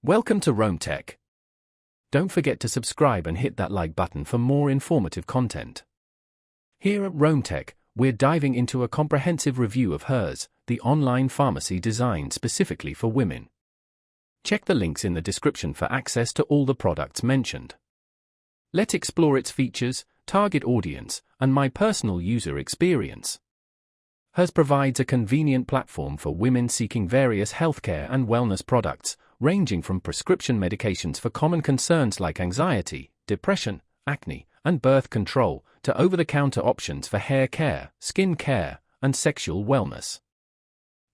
Welcome to Rome Tech. Don't forget to subscribe and hit that like button for more informative content. Here at Rome Tech, we're diving into a comprehensive review of Hers, the online pharmacy designed specifically for women. Check the links in the description for access to all the products mentioned. Let's explore its features, target audience, and my personal user experience. Hers provides a convenient platform for women seeking various healthcare and wellness products, ranging from prescription medications for common concerns like anxiety, depression, acne, and birth control, to over-the-counter options for hair care, skin care, and sexual wellness.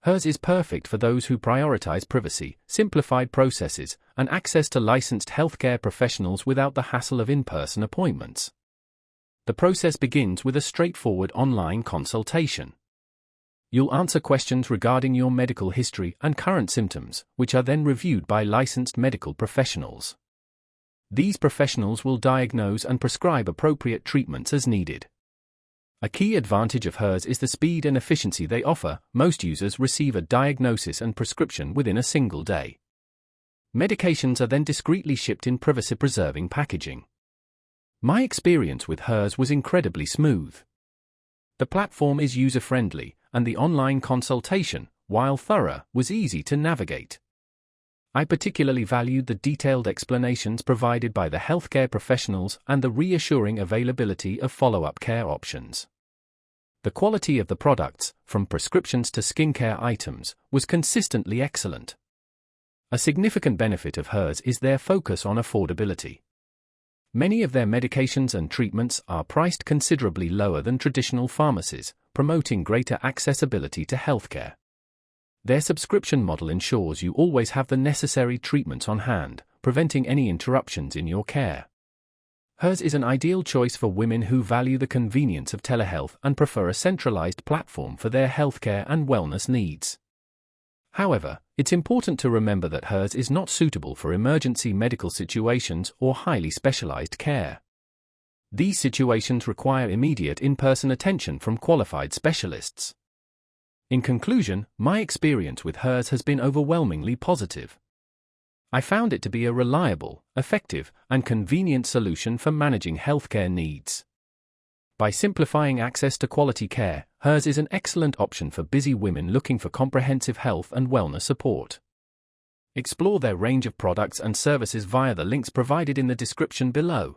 Hers is perfect for those who prioritize privacy, simplified processes, and access to licensed healthcare professionals without the hassle of in-person appointments. The process begins with a straightforward online consultation. You'll answer questions regarding your medical history and current symptoms, which are then reviewed by licensed medical professionals. These professionals will diagnose and prescribe appropriate treatments as needed. A key advantage of Hers is the speed and efficiency they offer. Most users receive a diagnosis and prescription within a single day. Medications are then discreetly shipped in privacy-preserving packaging. My experience with Hers was incredibly smooth. The platform is user-friendly, and the online consultation, while thorough, was easy to navigate. I particularly valued the detailed explanations provided by the healthcare professionals and the reassuring availability of follow-up care options. The quality of the products, from prescriptions to skincare items, was consistently excellent. A significant benefit of Hers is their focus on affordability. Many of their medications and treatments are priced considerably lower than traditional pharmacies, promoting greater accessibility to healthcare. Their subscription model ensures you always have the necessary treatments on hand, preventing any interruptions in your care. Hers is an ideal choice for women who value the convenience of telehealth and prefer a centralized platform for their healthcare and wellness needs. However, it's important to remember that Hers is not suitable for emergency medical situations or highly specialized care. These situations require immediate in-person attention from qualified specialists. In conclusion, my experience with Hers has been overwhelmingly positive. I found it to be a reliable, effective, and convenient solution for managing healthcare needs. By simplifying access to quality care, Hers is an excellent option for busy women looking for comprehensive health and wellness support. Explore their range of products and services via the links provided in the description below.